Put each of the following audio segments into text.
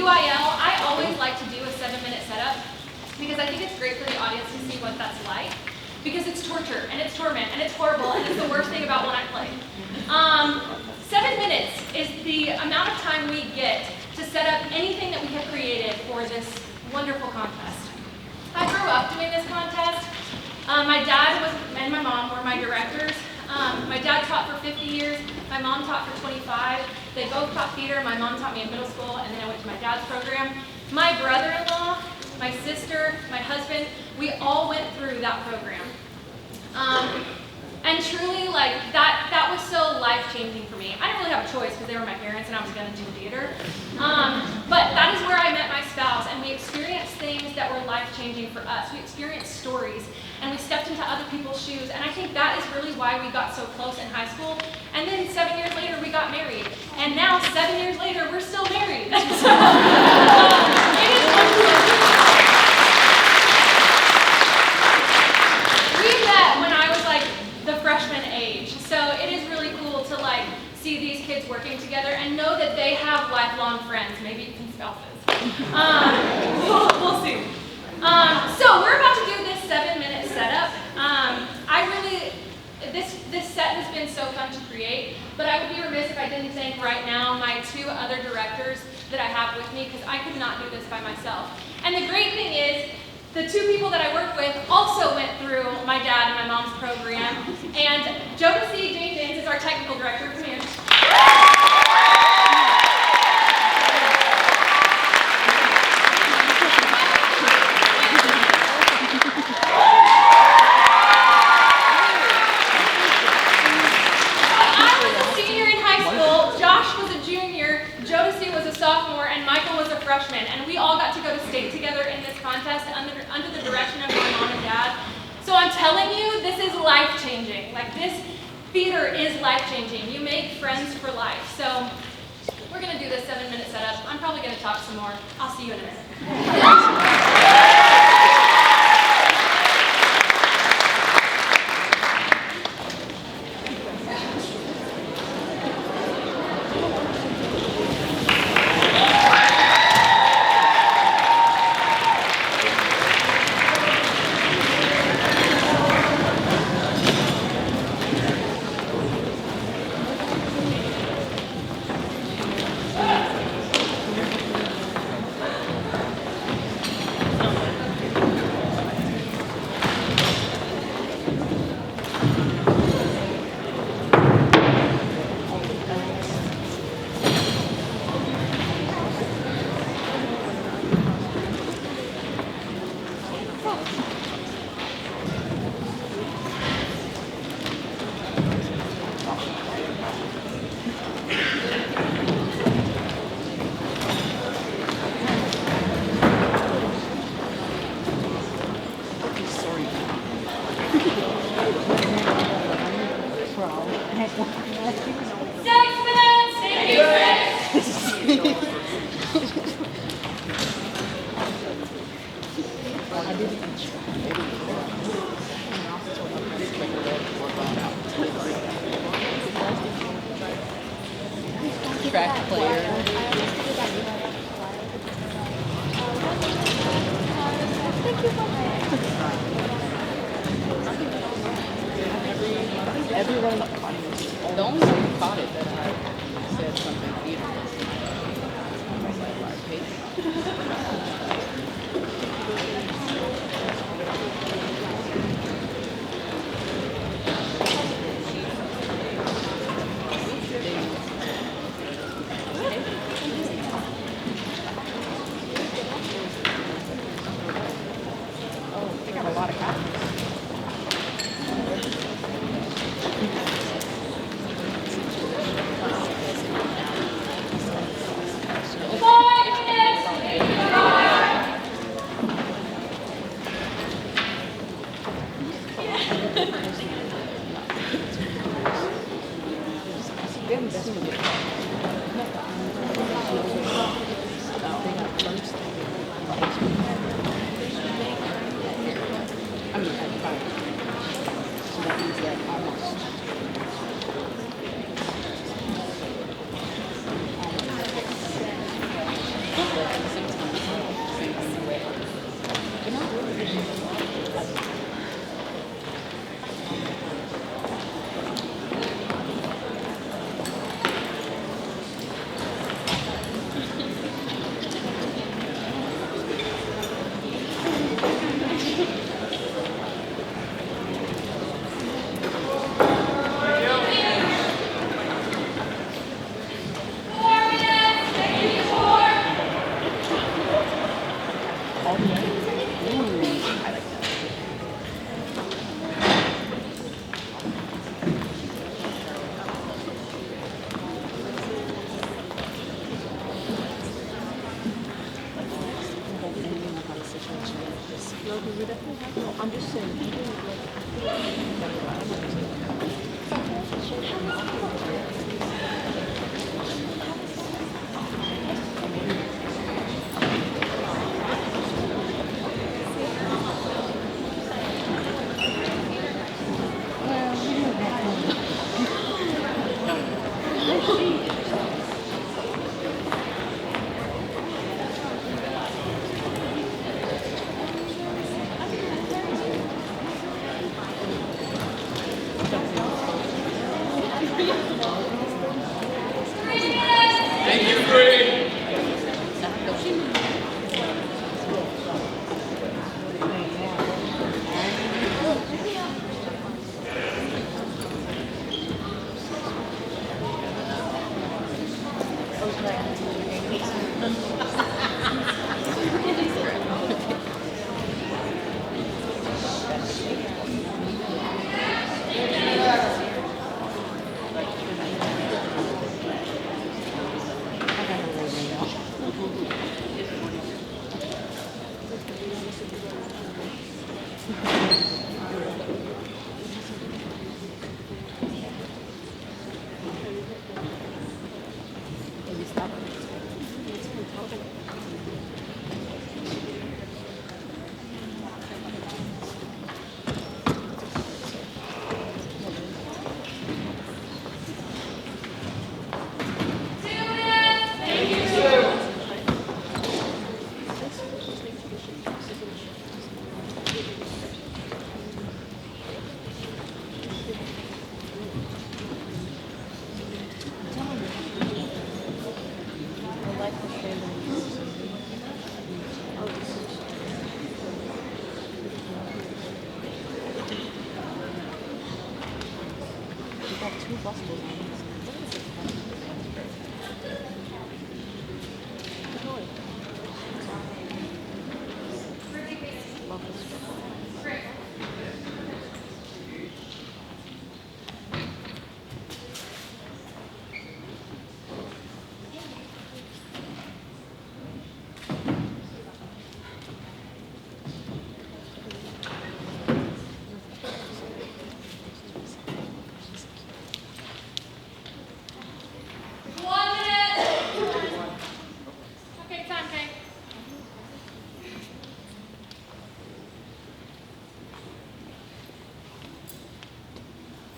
UIL, I always like to do a 7-minute setup because I think it's great for the audience to see what that's like. Because it's torture, and it's torment, and it's horrible, and it's the worst thing about when I play. 7 minutes is the amount of time we get to set up anything that we have created for this wonderful contest. I grew up doing this contest. My dad and my mom were my directors. My dad taught for 50 years, my mom taught for 25. They both taught theater. My mom taught me in middle school, and then I went to my dad's program. My brother-in-law, my sister, my husband, we all went through that program. And truly, like, that was so life-changing for me. I didn't really have a choice because they were my parents and I was going to do theater. But that is where I met my spouse, and we experienced things that were life-changing for us. We experienced stories, and we stepped into other people's shoes, and I think that is really why we got so close in high school. And then 7 years later, we got married. And now, 7 years later, we're still married. It is wonderful. We met when I was like the freshman age, so it is really cool to like see these kids working together and know that they have lifelong friends. Maybe you can spell this. We'll see. So we're about to do this 7-minute setup. This set has been so fun to create, but I would be remiss if I didn't thank right now my 2 other directors that I have with me, because I could not do this by myself. And the great thing is, the 2 people that I work with also went through my dad and my mom's program. And Jodeci Jenkins is our technical director. Come here. I was a senior in high school, Josh was a junior, Jodeci was a sophomore, and Michael was a freshman. And we all got to go to state together in this contest under the direction of my mom and dad. So I'm telling you, this is life-changing. Like, this theater is life-changing. You make friends for life. So we're going to do this 7-minute setup. I'm probably going to talk some more. I'll see you in a minute. Track player. Everyone caught it. The only one who caught it that I said something beautiful. Oh, they got a lot of copies. No, I'm just saying. Thank you, Greg.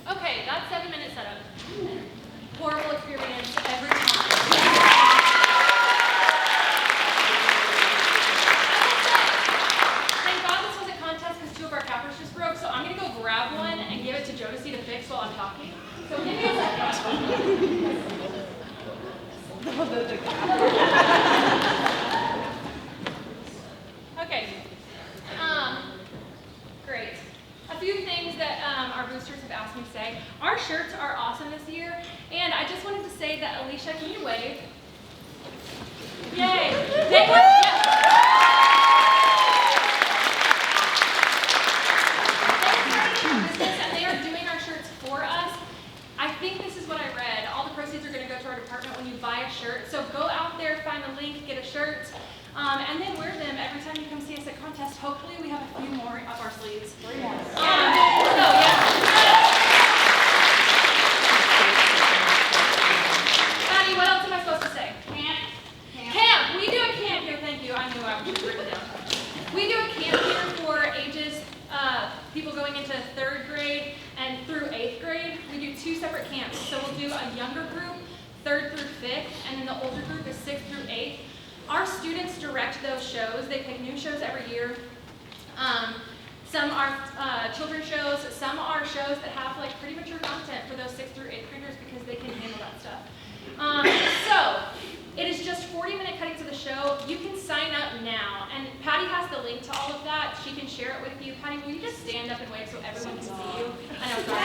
Okay, that's 7-minute setup. Horrible experience every time. Thank God this was a contest because 2 of our cappers just broke, so I'm going to go grab one and give it to Jodeci to fix while I'm talking. So give me a second. Okay. Great. A few things that our boosters have asked me to say. Our shirts are awesome this year, and I just wanted to say that, Alicia, can you wave? Yay! They and they are doing our shirts for us. I think this is what I read. All the proceeds are going to go to our department when you buy a shirt. So go out there, find the link, get a shirt, and then wear them every time you come see us at contest. Hopefully we have a few more up our sleeves. 3 more. Patty, what else am I supposed to say? Camp. We do a camp here. Thank you. I knew I should have written it down. We do a camp here for ages, people going into 3rd grade and through 8th grade. We do 2 separate camps. So we'll do a younger group, 3rd through 5th, and then the older group is 6th through 8th. Our students direct those shows. They pick new shows every year. Some are children's shows. Some are shows that have like pretty mature content for those 6th through 8th graders because they can handle that stuff. So it is just 40-minute cuttings of the show. You can sign up now, and Patty has the link to all of that. She can share it with you. Patty, will you just stand up and wave so everyone can see you? I know, sorry.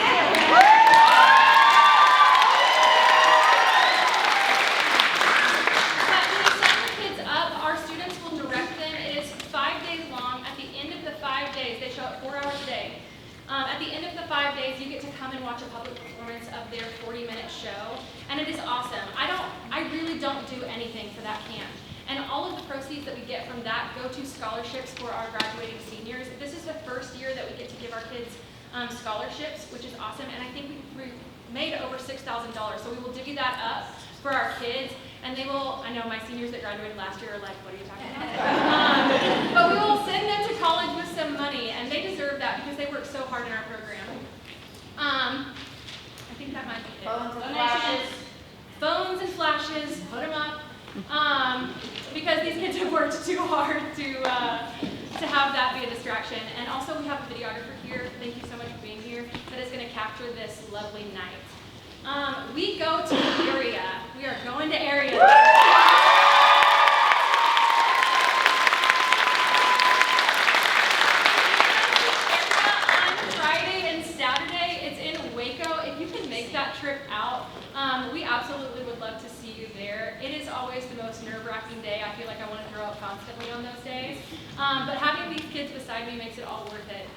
At the end of the 5 days, you get to come and watch a public performance of their 40-minute show, and it is awesome. I really don't do anything for that camp. And all all of the proceeds that we get from that go to scholarships for our graduating seniors. This is the first year that we get to give our kids scholarships, which is awesome, and I think we made over $6,000, so we will divvy that up for our kids, and they will, I know my seniors that graduated last year are like, what are you talking about? But we will send them to college with some money, and they deserve that because they work so hard in our program. I think that might be it. Phones and flashes. Phones and flashes, put them up. Because these kids have worked too hard to have that be a distraction. And also we have a videographer here, thank you so much for being here, that is going to capture this lovely night. We go to area. We are going to area. On Friday and Saturday, it's in Waco. If you can make that trip out, we absolutely would love to see you there. It is always the most nerve-wracking day. I feel like I want to throw up constantly on those days. But having these kids beside me makes it all worth it.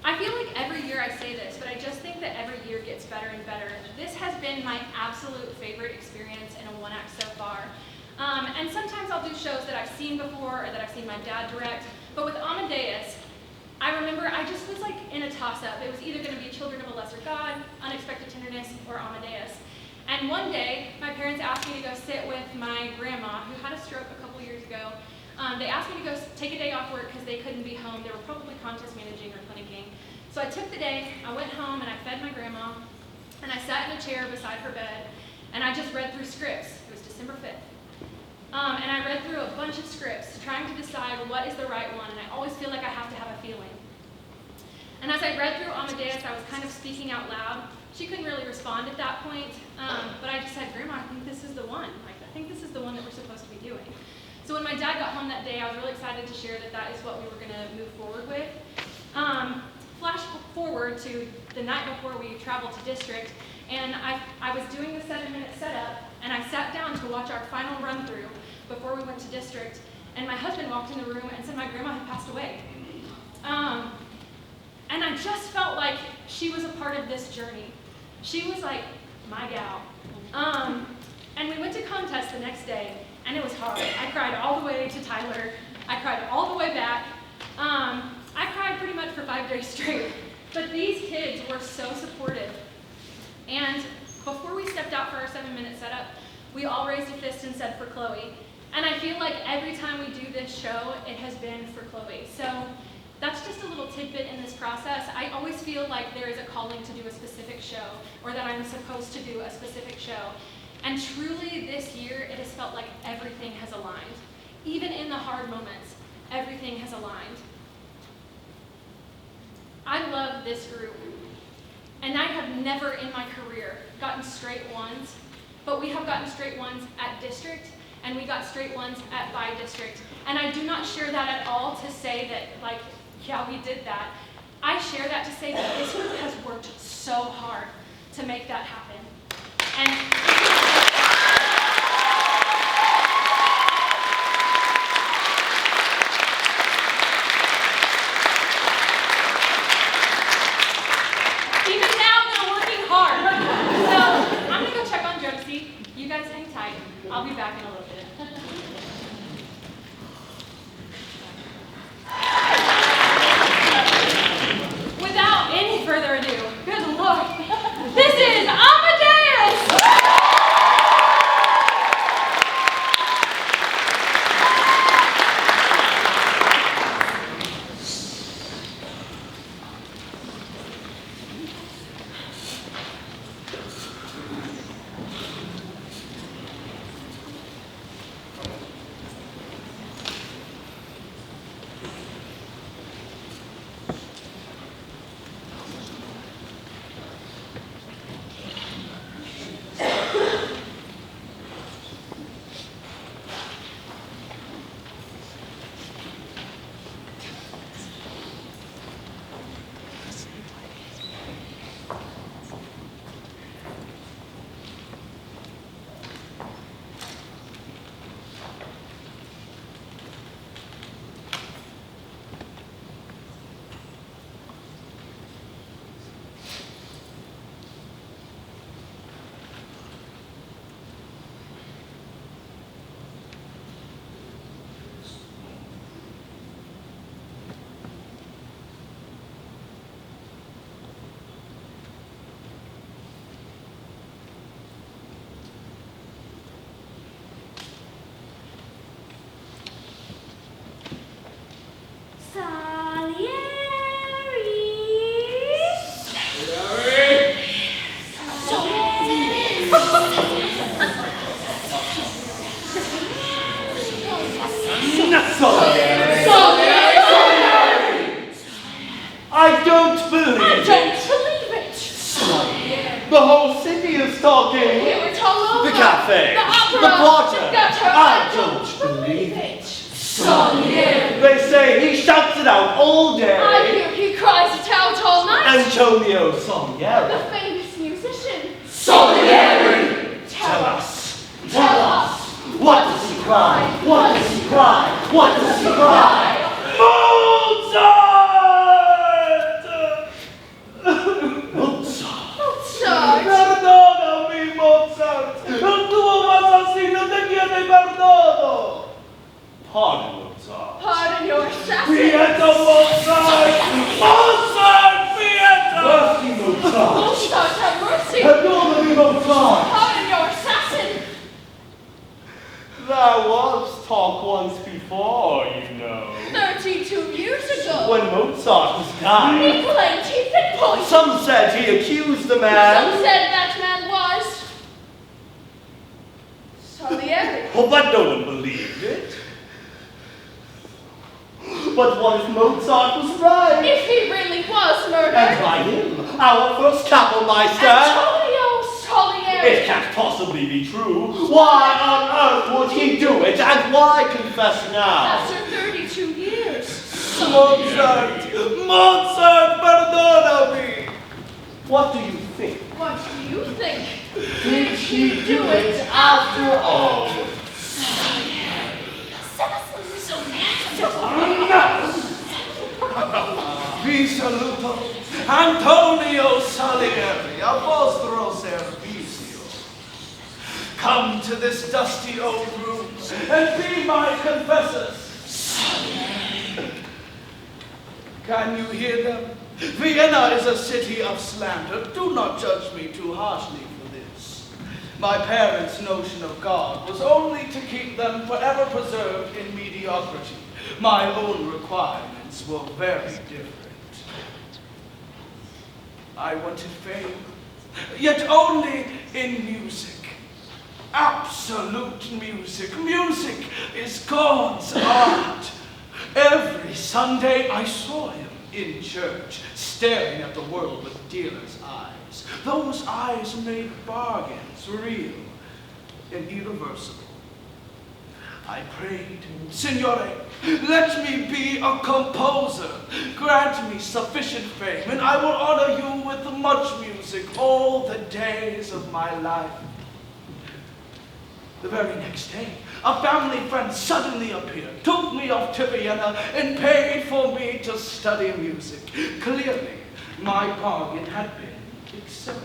I feel like every year I say this, but I just think that every year gets better and better. This has been my absolute favorite experience in a one-act so far. And sometimes I'll do shows that I've seen before or that I've seen my dad direct. But with Amadeus, I remember I just was like in a toss-up. It was either going to be Children of a Lesser God, Unexpected Tenderness, or Amadeus. And one day, my parents asked me to go sit with my grandma, who had a stroke a couple years ago. They asked me to go take a day off work because they couldn't be home. They were probably contest managing or clinicking. So I took the day, I went home, and I fed my grandma, and I sat in a chair beside her bed, and I just read through scripts. It was December 5th. And I read through a bunch of scripts, trying to decide what is the right one, and I always feel like I have to have a feeling. And as I read through Amadeus, I was kind of speaking out loud. She couldn't really respond at that point, but I just said, Grandma, I think this is the one. Like, I think this is the one that we're supposed to be doing. So when my dad got home that day, I was really excited to share that that is what we were going to move forward with. Flash forward to the night before we traveled to district, and I was doing the 7-minute setup, and I sat down to watch our final run-through before we went to district, and my husband walked in the room and said my grandma had passed away. And I just felt like she was a part of this journey. She was like my gal. And we went to contest the next day, and it was hard. I cried all the way to Tyler. I cried all the way back. I cried pretty much for 5 days straight. But these kids were so supportive. And before we stepped out for our 7-minute setup, we all raised a fist and said for Chloe. And I feel like every time we do this show, it has been for Chloe. So that's just a little tidbit in this process. I always feel like there is a calling to do a specific show, or that I'm supposed to do a specific show. And truly this year, it has felt like everything has aligned. Even in the hard moments, everything has aligned. I love this group. And I have never in my career gotten straight ones, but we have gotten straight ones at district, and we got straight ones at by district. And I do not share that at all to say that, like, yeah, we did that. I share that to say that this group has worked so hard to make that happen. And I'll be back in a little bit. Without any further ado, good Lord, this is Amadeus! whole city is talking. It's all over. The cafe, the opera, the quarter. the gutter. I don't believe it. Salieri. They say he shouts it out all I day. hear he cries it out all night. Antonio Salieri. The famous musician. Salieri! Tell us. Tell us. What does he cry? What does he cry? What does he cry? Mozart! Mozart! Mozart. Perdonami, Mozart! Il tuo assassino ti chiede perdono! Pardon, Mozart. Pardon your assassin. Pietro Mozart! Mozart! Pietro! Mercy, Mozart! Mozart, have mercy. Perdonami, Mozart! Pardon your assassin. There was talk once before, you know. 32 years ago. When Mozart was dying. He claimed he'd been poisoned. Some said he accused the Some man. said that man was Salieri. Oh, but no one believed it. But what if Mozart was right? If he really was murdered. And by him, our first Kapellmeister. Antonio Salieri. It can't possibly be true. Why on earth would he do it? And why confess now? After 32 years. Mozart! Mozart, perdonami! What do you think? What do you think? Did he do it after all? Vi saluto Antonio Salieri, a vostro servizio. Come to this dusty old room and be my confessors. Can you hear them? Vienna is a city of slander. Do not judge me too harshly for this. My parents' notion of God was only to keep them forever preserved in mediocrity. My own requirements were very different. I wanted fame, yet only in music. Absolute music. Music is God's art. Every Sunday I saw him in church, staring at the world with dealer's eyes. Those eyes made bargains real and irreversible. I prayed, Signore, let me be a composer. Grant me sufficient fame, and I will honor you with much music all the days of my life. The very next day, a family friend suddenly appeared, took me off to Vienna, and paid for me to study music. Clearly, my bargain had been accepted.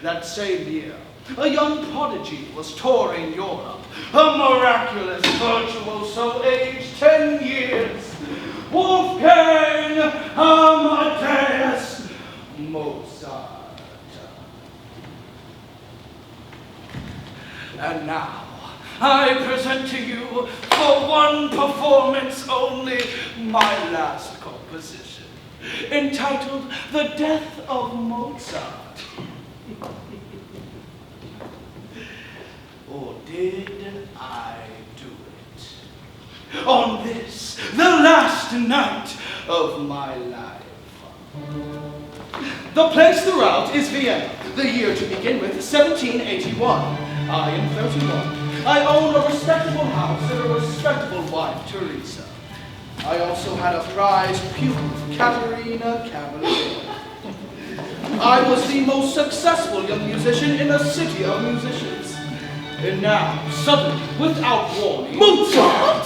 That same year, a young prodigy was touring Europe, a miraculous virtuoso aged 10 years, Wolfgang Amadeus Mozart. And now, I present to you, for one performance only, my last composition, entitled The Death of Mozart. Or did I do it? On this, the last night of my life. The place throughout is Vienna. The year to begin with, 1781. I am 31. I own a respectable house and a respectable wife, Teresa. I also had a prize pupil, Katerina Cavalier. I was the most successful young musician in a city of musicians. And now, suddenly, without warning, Mozart!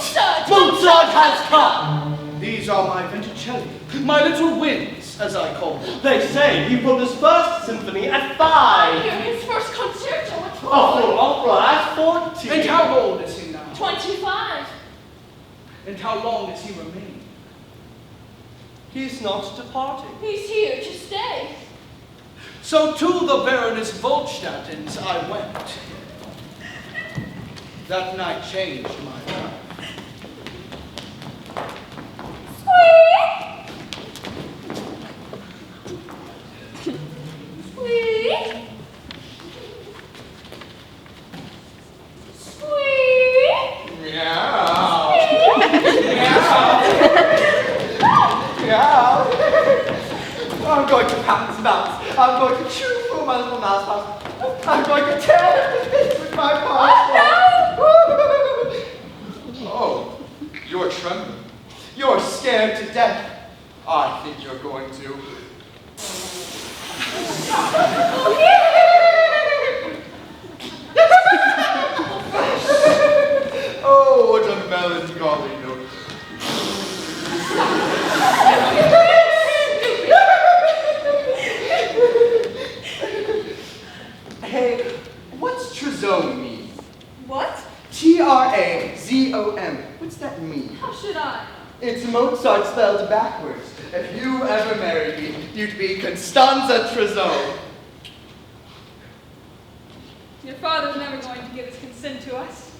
Mozart has come! These are my Venticelli, my little winds, as I call them. They say he put his first symphony at I 5. hear his first concerto at A full 4. opera at 14. And how old is he now? 25. And how long does he remain? He's not departing. He's here to stay. So to the Baroness Volkstadtens I went. That night changed my life. Sweet. Sweet. Meow. Meow. Meow. I'm going to pounce mouse. I'm going to chew through my little mouse house. I'm going to tear it with my paws. Oh, you're trembling. You're scared to death. I think you're going to. Oh, what a melancholy note. Hey, what's trizome mean? What? T-R-A-Z-O-M. What's that mean? How should I? It's Mozart spelled backwards. If you ever married me, you'd be Constanza Trizome. Your father's never going to give his consent to us.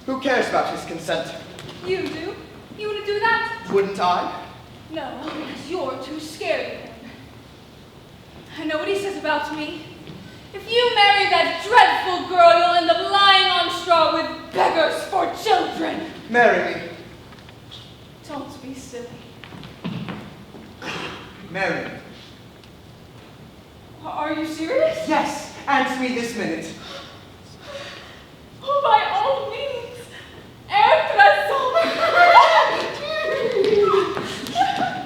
Who cares about his consent? You do. You want to do that? Wouldn't I? No, because you're too scared of him. I know what he says about me. If you marry that dreadful girl, you'll end up lying on straw with beggars for children. Marry me. Don't be silly. Marry me. Are you serious? Yes, answer me this minute. Oh, by all means.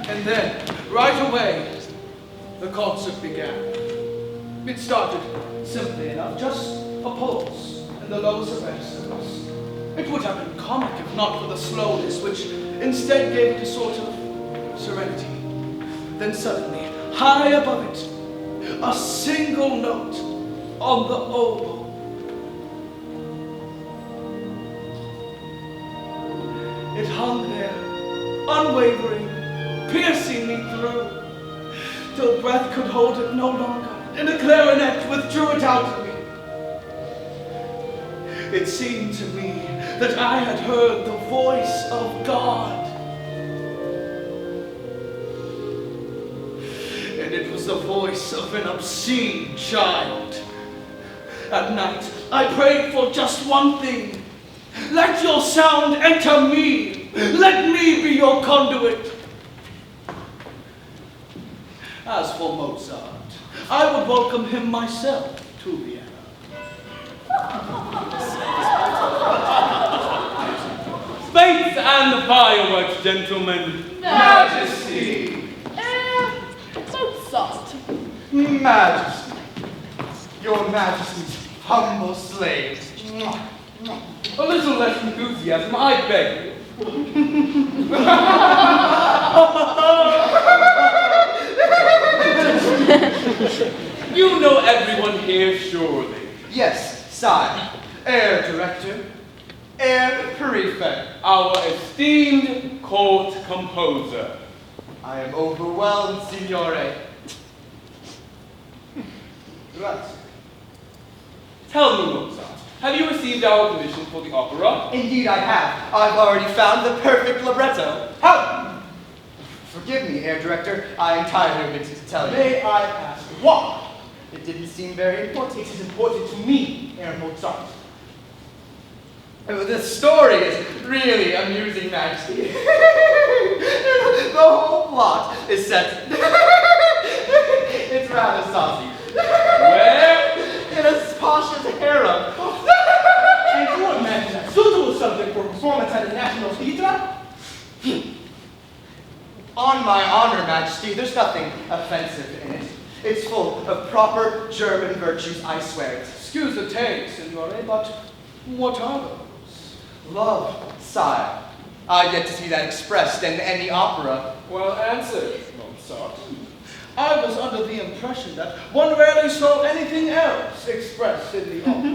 And then, right away, the concert began. It started simply enough, just a pulse and the low sopranos. It would have been comic if not for the slowness, which instead gave it a sort of serenity. Then suddenly, high above it, a single note on the oboe. It hung there, unwavering, piercing me through, till breath could hold it no longer, and a clarinet withdrew it out of me. It seemed to me that I had heard the voice of God. And it was the voice of an obscene child. At night, I prayed for just one thing. Let your sound enter me. Let me be your conduit. As for Mozart, I would welcome him myself to Vienna. Space and the fireworks, gentlemen. Majesty. Mozart. Majesty. Your Majesty's humble slave. A little less enthusiasm, I beg you. You know everyone here, surely. Yes, sire. Herr Director. Herr Prefect. Our esteemed court composer. I am overwhelmed, signore. Right. Tell me, Mozart, have you received our commission for the opera? Indeed I have. I've already found the perfect libretto. How? Forgive me, Herr Director. I entirely omitted to tell you. May I ask why? It didn't seem very important. It is important to me, Herr Mozart. Oh, the story is really amusing, Majesty. The whole plot is set. It's rather saucy. Where? In a posh harem. And you imagine a suitable subject for performance at the National Theatre? On my honor, Majesty, there's nothing offensive in it. It's full of proper German virtues, I swear it. Excuse the taste, signore, but what are those? Love, sire. I've yet to see that expressed in any opera. Well answered, Mozart. I was under the impression that one rarely saw anything else expressed in the opera.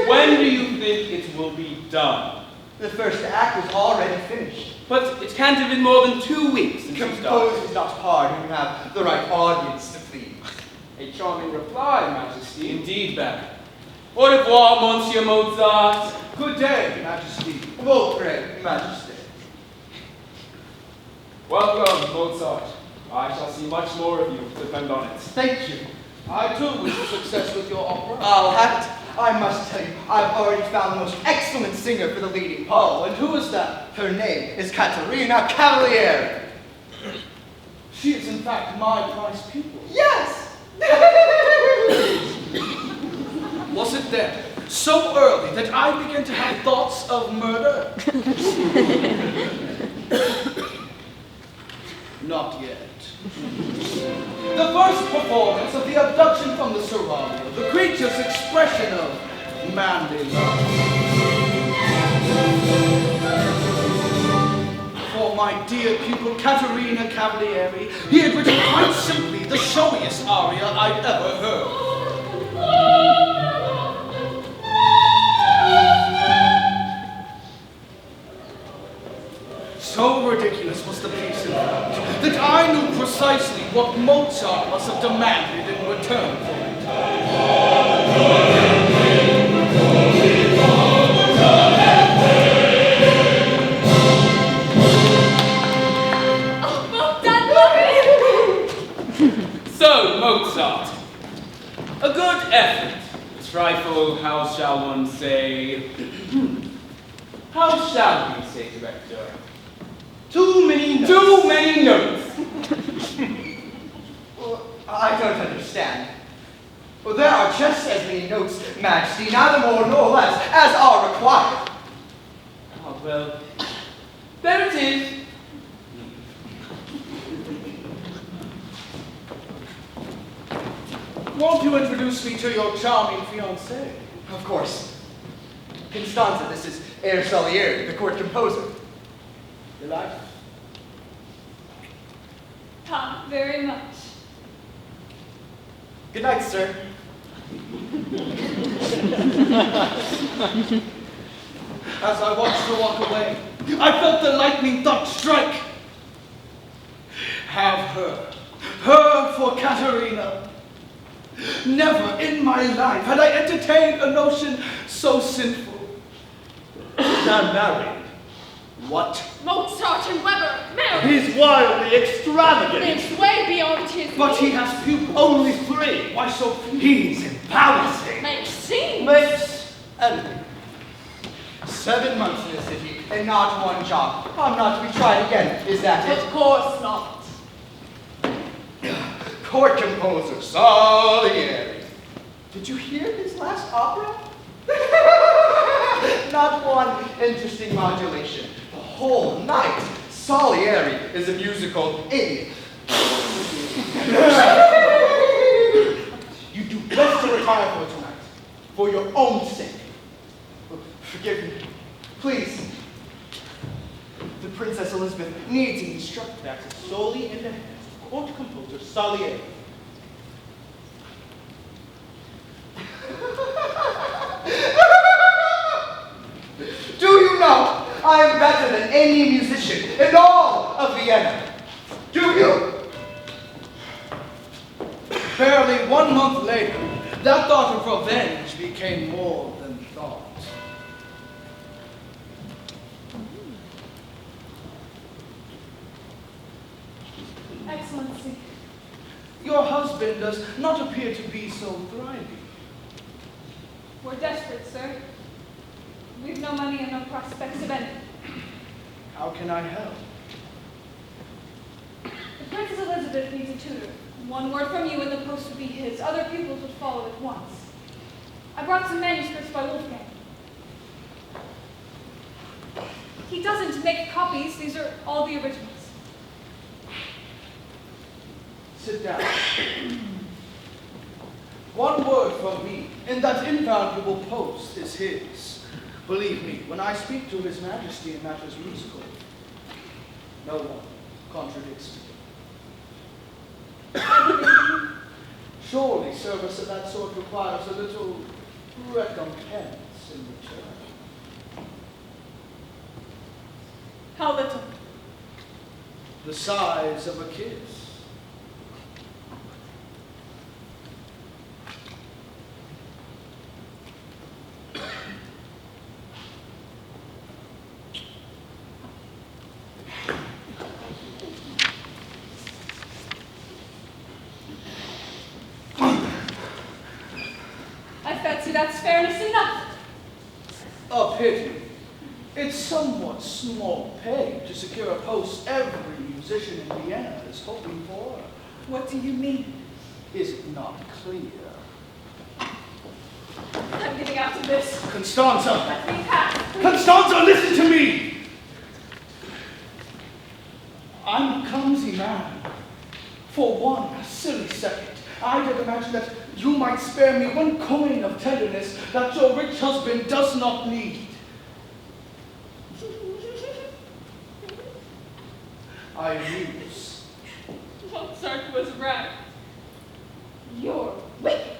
When do you think it will be done? The first act is already finished. But it can't have been more than 2 weeks since you started. Compose is not hard when you have the right audience to please. A charming reply, Majesty. Indeed, Baron. Au revoir, Monsieur Mozart. Good day, Majesty. Votre Majesty. Welcome, Mozart. I shall see much more of you, depend on it. Thank you. I too wish you success with your opera. I'll have it. I must tell you, I've already found the most excellent singer for the leading part. Oh, and who is that? Her name is Caterina Cavaliere. She is in fact my prized pupil. Yes! Was it then, so early, that I began to have thoughts of murder? Not yet. The first performance of the abduction from the seraglio, the creature's expression of manly love. For my dear pupil Caterina Cavaliere, he had written quite simply the showiest aria I'd ever heard. So ridiculous was the piece in fact, that I knew precisely what Mozart must have demanded in return for it. So, Mozart. A good effort. A trifle, how shall one say? How shall we say, director? Too many notes. Too many notes. Well, I don't understand. Well, there are just as many notes, Majesty, neither more nor less, as are required. Oh, well, there it is. Won't you introduce me to your charming fiancée? Of course. Constanza, this is Air Salieri, the court composer. Delighted. Tom, very much. Good night, sir. As I watched her walk away, I felt the lightning thought strike. Have her. Her for Caterina. Never in my life had I entertained a notion so sinful. Not married. What? Mozart and Weber, married. He's wildly extravagant. Lives way beyond his But he means. has pupils. Only 3. Why so few? He's embarrassing. Makes scenes. Makes envy. 7 months in the city and not one job. I'm not to be tried again, is that Of it? course not. Court composer Salieri. Did you hear his last opera? Not one interesting modulation. The whole night, Salieri is a musical idiot. You do best to retire for tonight, for your own sake. Forgive me. Please. The Princess Elizabeth needs an instructor. That's solely in the hands of court composer Salieri. Do you know I am better than any musician in all of Vienna? Do you? Barely 1 month later, that thought of revenge became more than thought. Excellency. Your husband does not appear to be so thriving. We're desperate, sir. We've no money and no prospects of any. How can I help? The Princess Elizabeth needs a tutor. One word from you and the post would be his. Other pupils would follow at once. I brought some manuscripts by Wolfgang. He doesn't make copies. These are all the originals. Sit down. One word from me, and that invaluable post is his. Believe me, when I speak to His Majesty in matters musical, no one contradicts me. Surely service of that sort requires a little recompense in return. How little? The size of a kiss. I fancy fancy that's fairness enough. A pity. It's somewhat small pay to secure a post every musician in Vienna is hoping for. What do you mean? Is it not clear? I'm getting out of this. Constanza! Let me pass. Constanza, listen to me! I'm a clumsy man. For one silly second, I did imagine that you might spare me one coin of tenderness that your rich husband does not need. I amuse. Mozart was right. You're wicked.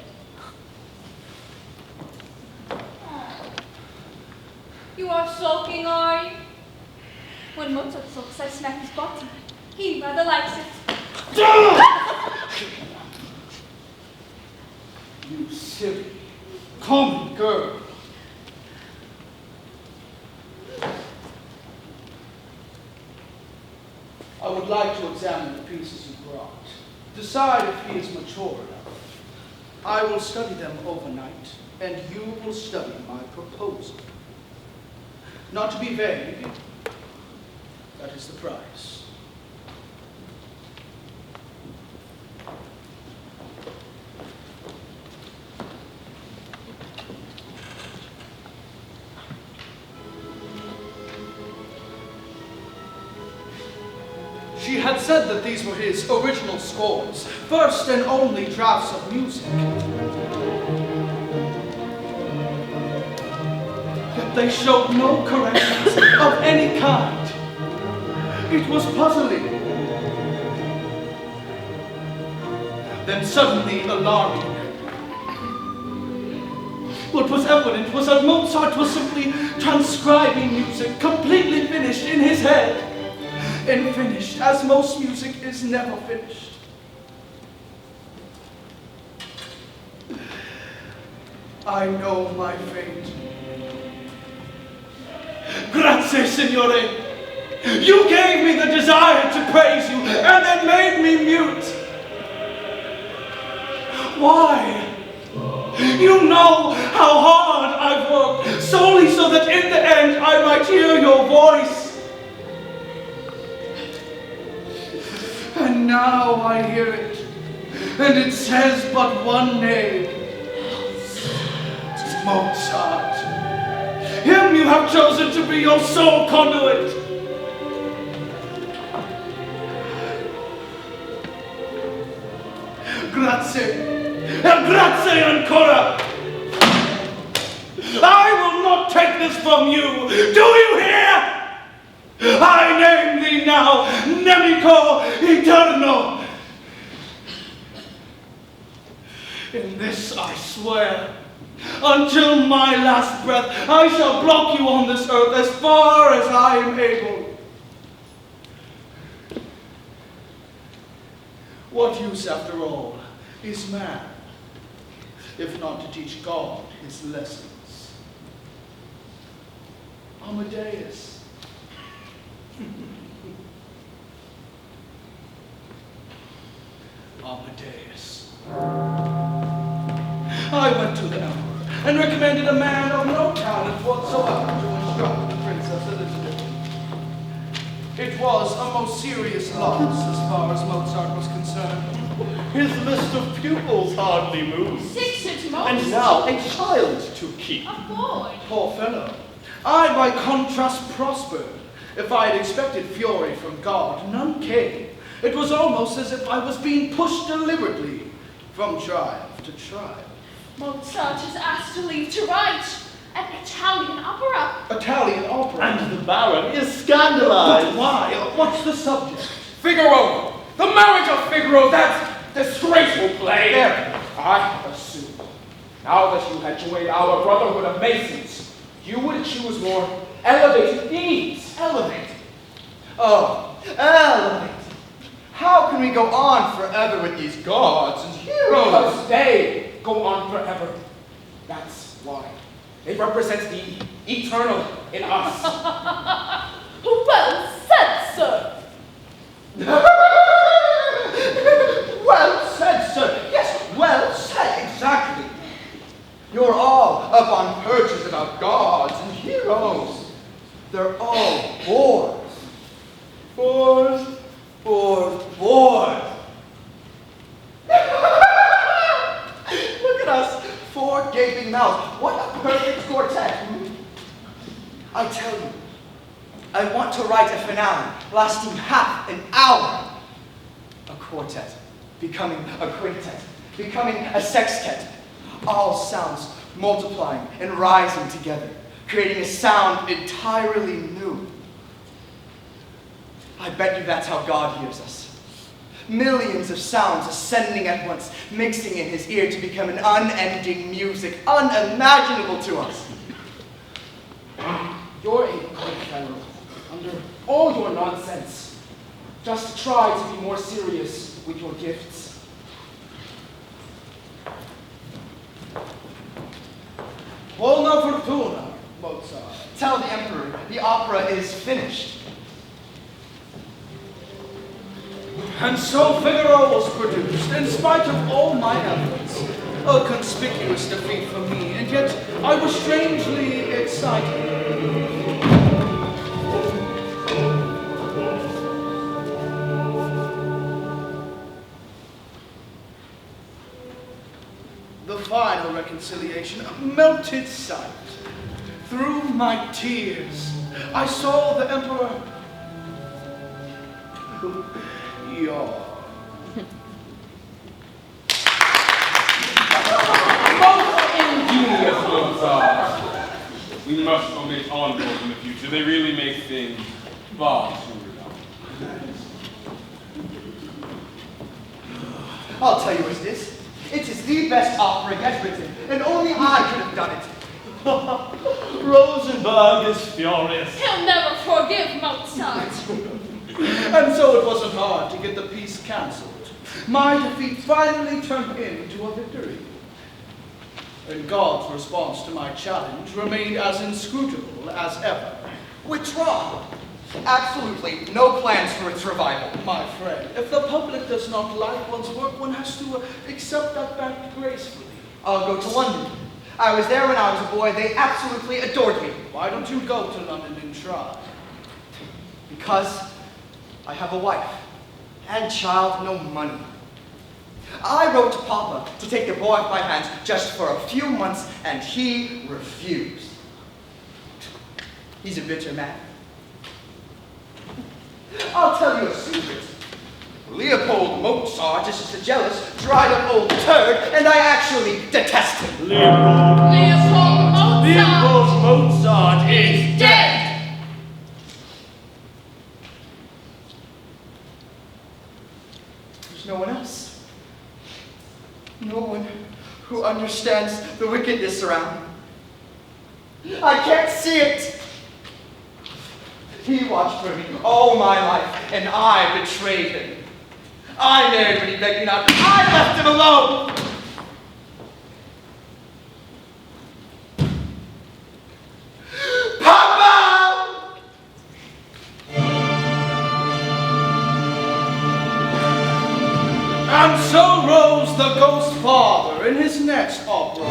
You are sulking, are you? When Mozart sulks, I smack his bottom. He rather likes it. You silly, common girl. I would like to examine the pieces you brought, decide if he is mature enough. I will study them overnight, and you will study my proposal. Not to be vague, that is the price. She had said that these were his original scores, first and only drafts of music. Yet they showed no corrections of any kind. It was puzzling. Then suddenly alarming. What was evident was that Mozart was simply transcribing music completely finished in his head. And finished, as most music is never finished. I know my fate. Grazie, signore. You gave me the desire to praise you, and then made me mute. Why? You know how hard I've worked, solely so that in the end I might hear your voice. And now I hear it, and it says but one name. Mozart. Him you have chosen to be your sole conduit. Grazie, e grazie ancora. I will not take this from you. Do you hear? I name thee now, Nemico Eterno. In this I swear, until my last breath, I shall block you on this earth as far as I am able. What use, after all, is man, if not to teach God his lessons? Amadeus. Amadeus. I went to the emperor and recommended a man of no talent whatsoever to instruct the Princess Elizabeth. It was a most serious loss as far as Mozart was concerned. His list of pupils hardly moves. 6 at most. And now a child to keep. A boy. Poor fellow. I, by contrast, prospered. If I had expected fury from God, none came. It was almost as if I was being pushed deliberately from triumph to triumph. Mozart is asked to leave to write an Italian opera. Italian opera. And the Baron is scandalized. But why? What's the subject? Figaro! The marriage of Figaro, that disgraceful play! There. I assumed, now that you had joined our Brotherhood of Masons, you would choose more elevated themes. Elevate. Oh, elevate. How can we go on forever with these gods and heroes? Because they go on forever. That's why. They represent the eternal in us. Well said, sir. Well said, sir. Yes, well said, exactly. You're all Bored. Look at us, 4 gaping mouths. What a perfect quartet. I tell you, I want to write a finale lasting half an hour. A quartet, becoming a quintet, becoming a sextet. All sounds multiplying and rising together, creating a sound entirely new. I bet you that's how God hears us. Millions of sounds ascending at once, mixing in his ear to become an unending music, unimaginable to us. You're a good fellow, under all your nonsense. Just try to be more serious with your gifts. Buona fortuna, Mozart. Tell the emperor the opera is finished. And so Figaro was produced, in spite of all my efforts. A conspicuous defeat for me, and yet I was strangely excited. The final reconciliation, a melted sight. Through my tears, I saw the emperor yawn. Ingenious Mozart. We must omit encores in the future. They really make things far too redundant. I'll tell you what it is. It is the best opera yet written, and only I could have done it. Rosenberg is furious. He'll never forgive Mozart. And so it wasn't hard to get the piece cancelled. My defeat finally turned into a victory. And God's response to my challenge remained as inscrutable as ever. Withdraw. Absolutely no plans for its revival. My friend, if the public does not like one's work, one has to accept that fact gracefully. I'll go to London. I was there when I was a boy. They absolutely adored me. Why don't you go to London and try? Because I have a wife and child, no money. I wrote to Papa to take the boy off my hands just for a few months, and he refused. He's a bitter man. I'll tell you a secret. Leopold Mozart is just a jealous, dried-up old turd, and I actually detest him. Leopold Mozart Leopold Mozart is dead. There's no one else. No one who understands the wickedness around me. I can't see it. He watched for me all my life, and I betrayed him. I married when he begged me not to. I left him alone. Papa! And so rose the Ghost Father in his next opera.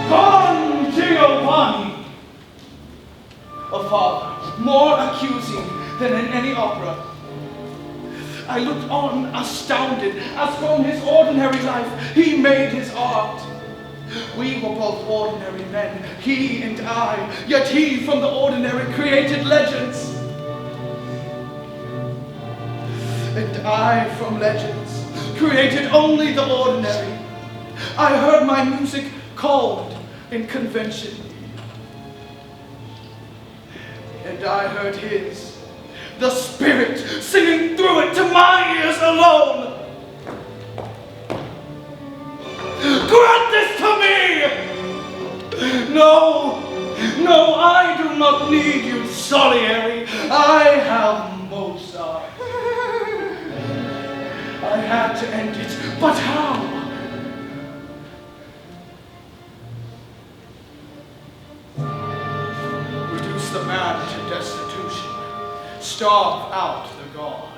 Con Giovanni! A father more accusing than in any opera. I looked on astounded as from his ordinary life he made his art. We were both ordinary men, he and I, yet he from the ordinary created legends. And I from legends created only the ordinary. I heard my music called in convention. And I heard his, the spirit singing through it to my ears alone. Grant this to me! No, no, I do not need you, Salieri. I have Mozart. I had to end it, but how? Reduce the man to destitution. Starve out the god.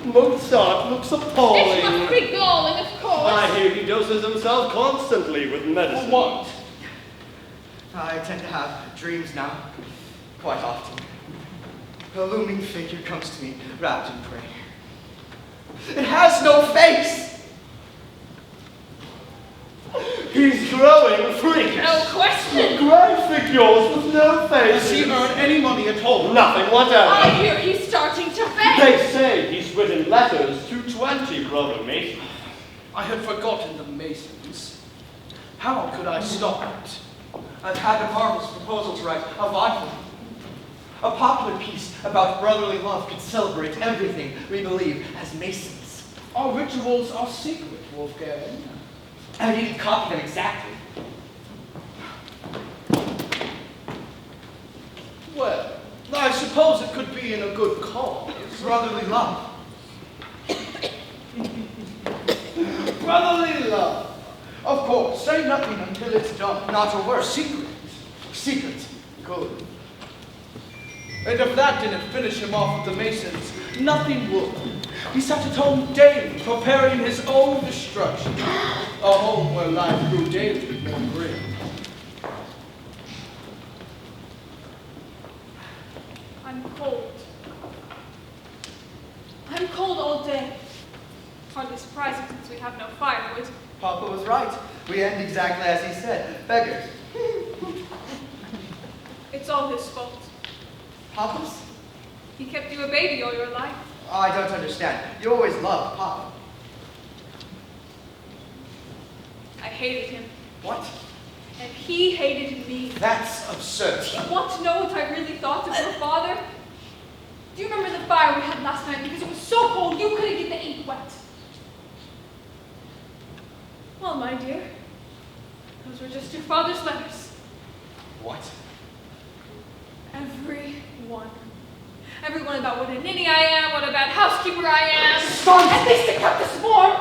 Mozart looks It must appalling. be galling, of course. I hear he doses himself constantly with medicine. What? I tend to have dreams now, quite often. A looming figure comes to me, wrapped in prayer. It has no face! He's growing freakish. No question. Grey figures with no face. Does he earn any money at all? Nothing whatever. I hear he's starting to faint. They say he's written letters to 20 brother Masons. I had forgotten the Masons. How could I stop it? I've had a marvelous proposal to write, a vital. A popular piece about brotherly love could celebrate everything we believe as Masons. Our rituals are secret, Wolfgang. I didn't copy them exactly. Well, I suppose it could be in a good cause. Brotherly love. Brotherly love. Of course, say nothing until it's done. Not a word. Secret. Secret. Good. And if that didn't finish him off with the Masons, nothing would. He sat at home daily, preparing his own destruction. A home where life grew daily more grim. I'm cold. I'm cold all day. Hardly surprising since we have no firewood. Papa was right. We end exactly as he said. Beggars. It's all his fault. Papa's? He kept you a baby all your life. I don't understand. You always loved Papa. I hated him, What? and he hated me. That's absurd. Do you want to know what I really thought of your father? Do you remember the fire we had last night because it was so cold you couldn't get the ink wet? Well, my dear, those were just your father's letters. What? Everyone about what a ninny I am, what a bad housekeeper I am. Stop! At least it kept us warm.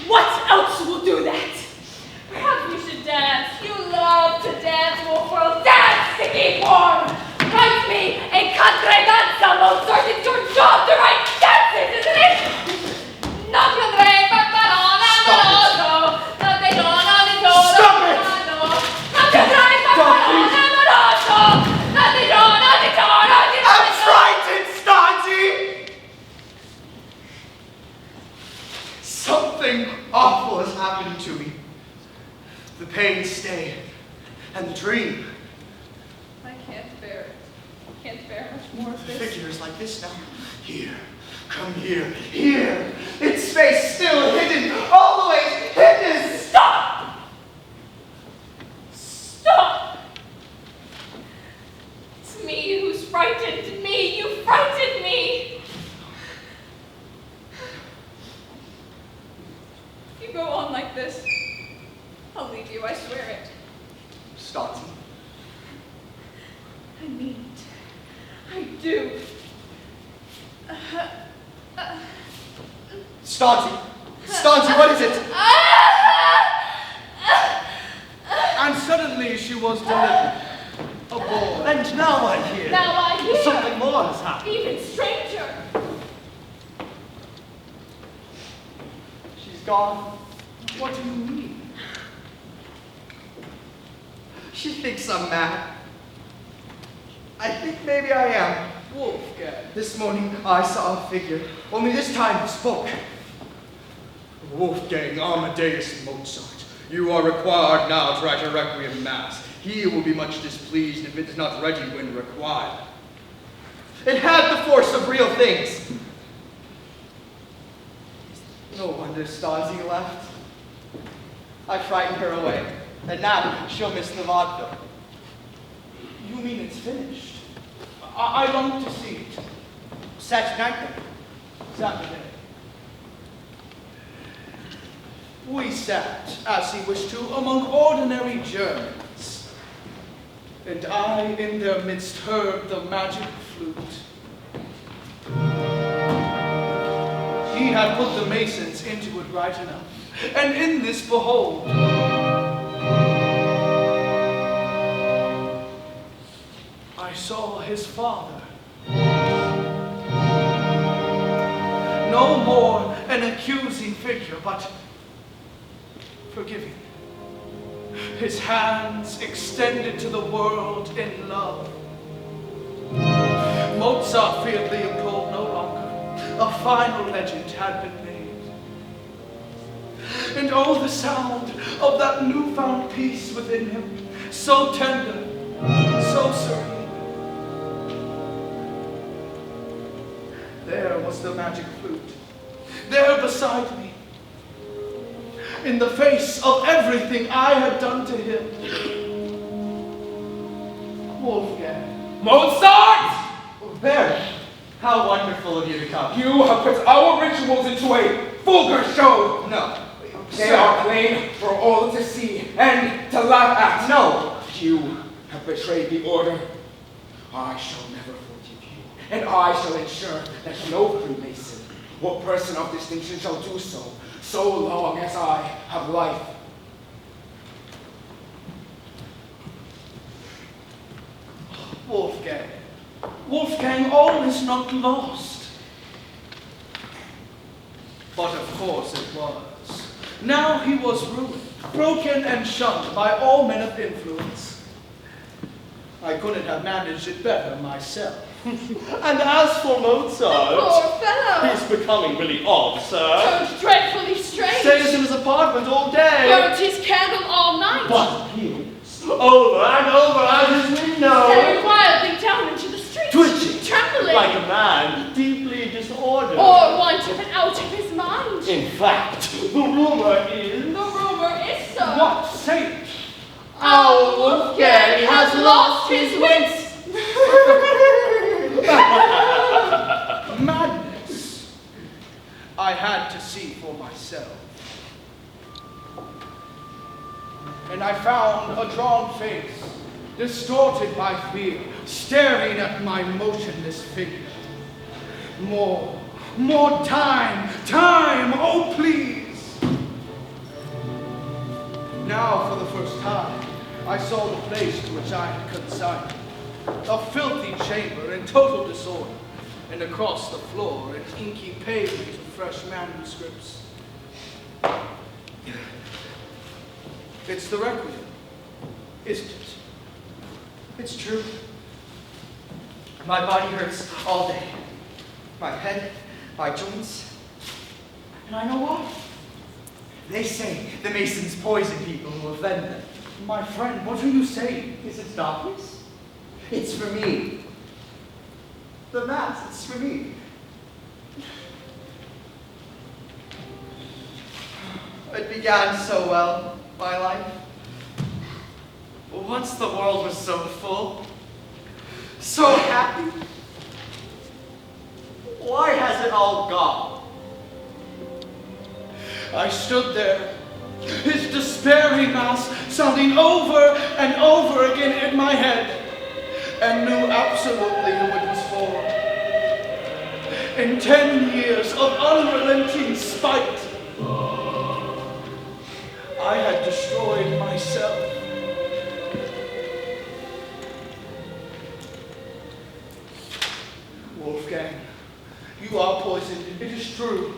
What else will do that? Perhaps we should dance. You love to dance, Wolf World. Dance to keep warm. Write me a contradanza, Mozart. It's your job to write dances, isn't it? Non vedrei papparona moroso. Non te dona di todo. Stop it! Non vedrai papparona moroso. Non te dona di todo. I'm frightened, Stodgy! Something awful has happened to me. The pains stay, and the dream. I can't bear it. Can't bear much more of this. Figures like this now. Here, come here, here. Its face still hidden, always hidden. Stop! Stop! It's me who's frightened. Me! You frightened me! If you go on like this, I'll leave you, I swear it. Stodgy. I mean it. I do. Stodgy. Stodgy, what is it? And suddenly she was delivered. A boy. And now I hear Now I hear. something more has happened. Even stranger. She's gone. What do you mean? She thinks I'm mad. I think maybe I am. Wolfgang. This morning I saw a figure, only this time it spoke. Wolfgang Amadeus Mozart, you are required now to write a requiem mass. He will be much displeased if it is not ready when required. It had the force of real things. No wonder Stodgy left. I frightened her away, and now she'll miss the vaudeville. You mean it's finished? I long to see it. Saturday night then. Saturday. We sat, as he wished to, among ordinary Germans. And I in their midst heard the magic flute. He had put the Masons into it right enough. And in this, behold, I saw his father. No more an accusing figure, but forgiving. his hands extended to the world in love. Mozart feared Leopold no longer. A final legend had been made. And oh, the sound of that newfound peace within him, so tender, so serene. There was the magic flute, there beside me, in the face of everything I had done to him. Wolfgang. Mozart! Baron, how wonderful of you to come. You have put our rituals into a vulgar show. No. They are plain for all to see and to laugh at. No. You have betrayed the order. I shall never forgive you, and I shall ensure that no Freemason or person of distinction shall do so, so long as I have life. Wolfgang. Wolfgang, all is not lost. But of course it was. Now he was ruined, broken and shunned by all men of influence. I couldn't have managed it better myself. And as for Mozart, Poor fellow. he's becoming really odd, sir. Turned dreadfully strange. Stays in his apartment all day. Burnt his candle all night. But he's over and over as his window. Staring wildly down into the street. Twitching. Trembling. Like a man deeply disordered. Or wanted out of his mind. In fact, the rumor is... The rumor is so. What say it? Our Wolfgang has lost his wits. Madness. I had to see for myself. And I found a drawn face, distorted by fear, staring at my motionless figure. More time, oh please. Now for the first time, I saw the place to which I had consigned. A filthy chamber in total disorder, and across the floor an inky page of fresh manuscripts. It's the Requiem, isn't it? It's true. My body hurts all day. My head, my joints. And I know why. They say the Masons poison people who offend them. My friend, what are you saying? Is it darkness? It's for me. The Mass, it's for me. It began so well, my life. Once the world was so full, so happy. Why has it all gone? I stood there, his despairing mass sounding over and over again in my head, and knew absolutely who it was for. In 10 years of unrelenting spite, I had destroyed myself. Wolfgang, you are poisoned, it is true.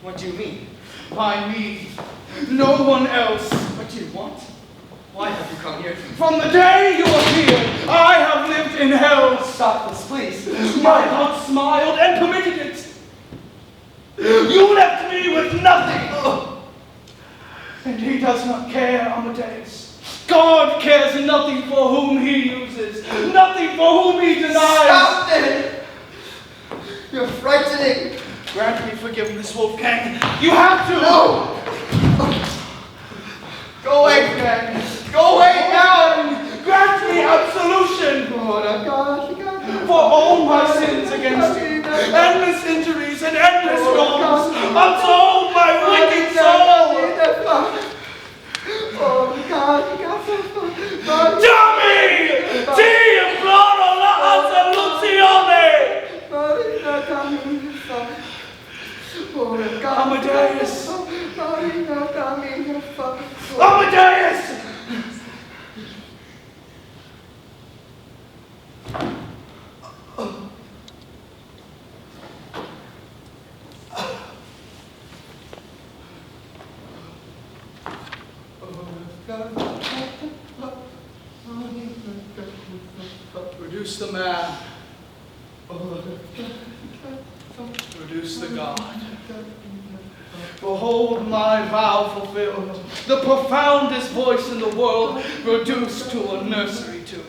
What do you mean? By me, no one else. What do you want? Why have you come here? From the day you appeared, I have lived in hell. Stop this, please. My God smiled and permitted it. You left me with nothing. And he does not care, Amadeus. God cares nothing for whom he uses, nothing for whom he denies. Stop it! You're frightening. Grant me forgiveness, Wolfgang. You have to. No! Go away, Fred. Go away now! Grant me absolution Oh, God. for all my sins against you, endless injuries and endless wrongs, absolve my wicked soul. Oh, God. Dammi! Ti imploro la assoluzione! Amadeus! Amadeus! Oh, God. Produce the man. Produce the God. Behold my vow fulfilled, the profoundest voice in the world, reduced to a nursery tune.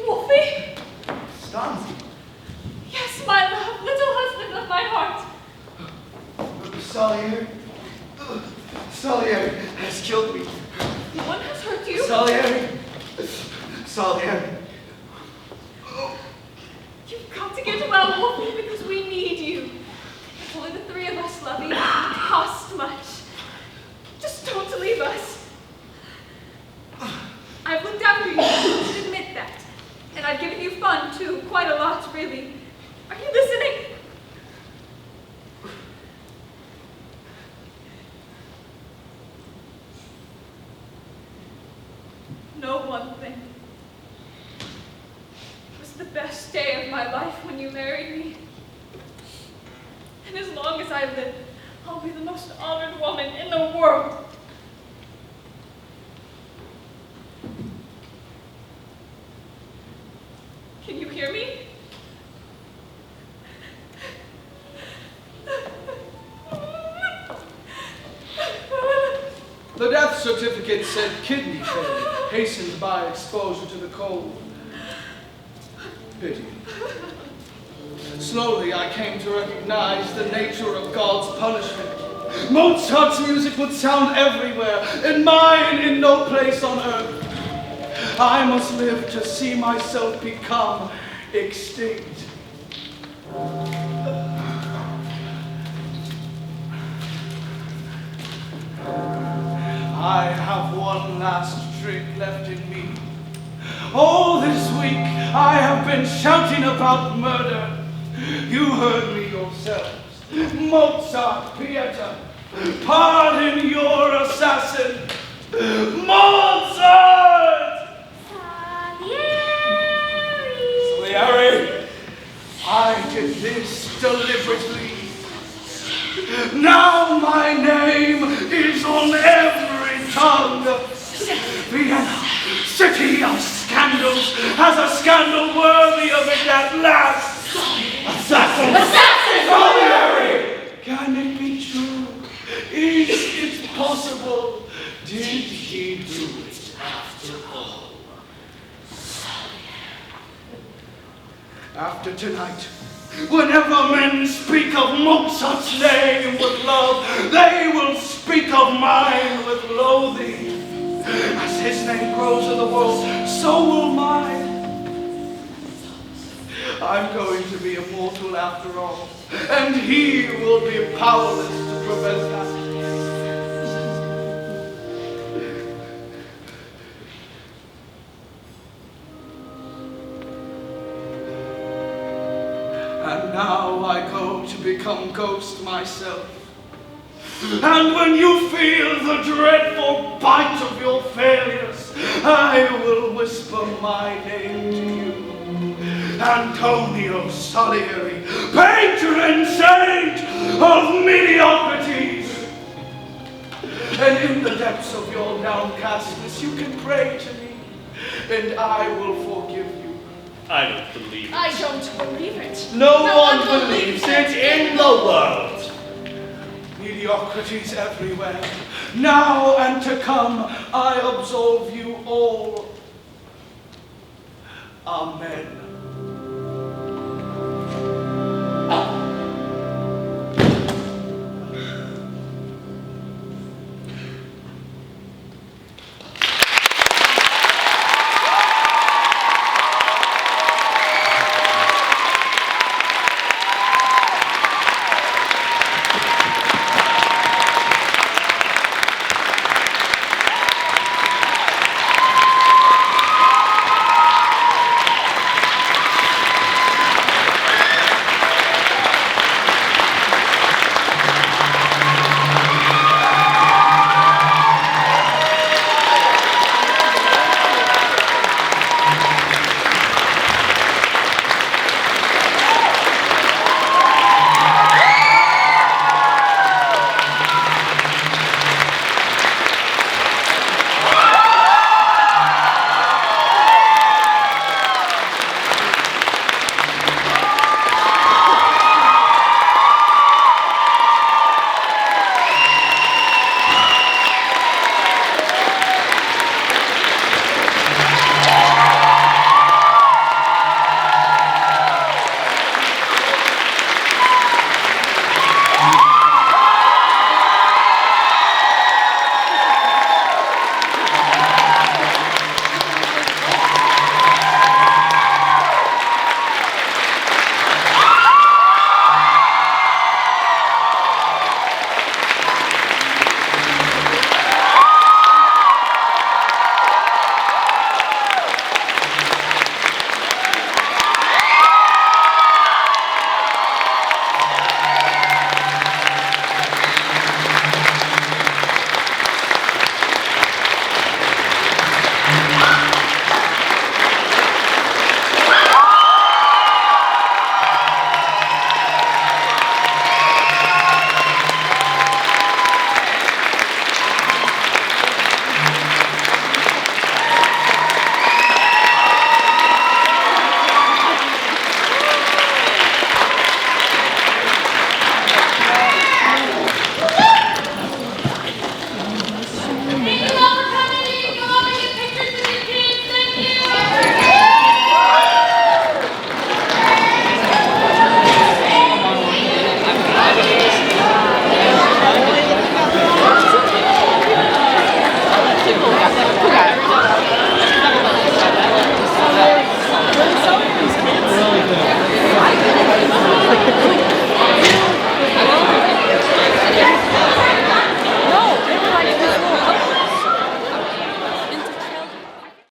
Wolfie? Stanzi. Yes, my love, little husband of my heart. Salieri has killed me. No one has hurt you. Salieri. You've got to get well, Wolfie, because we need you. It's only the three of us, lovey. It won't cost much. Just don't leave us. I've looked after you. You should admit that. And I've given you fun, too. Quite a lot, really. Are you listening? Know one thing. It was the best day of my life when you married me. And as long as I live, I'll be the most honored woman in the world. Can you hear me? The death certificate said kidney failure, hastened by exposure to the cold. Pity. Slowly I came to recognize the nature of God's punishment. Mozart's music would sound everywhere, and mine in no place on earth. I must live to see myself become extinct. I have one last trick left in me. All this week I have been shouting about murder. You heard me yourselves. Mozart, Pieter, pardon your assassin. Mozart! Salieri! I did this deliberately. Now my name is on every tongue. Vienna, city of scandals, has a scandal worthy of it at last. Assassin! Assassin! Salieri! Can it be true? Is it possible? Did he do it after all? After tonight, whenever men speak of Mozart's name with love, they will speak of mine with loathing. As his name grows in the world, so will mine. I'm going to be immortal after all, and he will be powerless to prevent that. And now I go to become ghost myself. And when you feel the dreadful bite of your failures, I will whisper my name to you. Antonio Salieri, patron saint of mediocrities. And in the depths of your downcastness, you can pray to me, and I will forgive you. I don't believe it. I don't believe it. No one believes it in the world. Mediocrities everywhere. Now and to come, I absolve you all. Amen.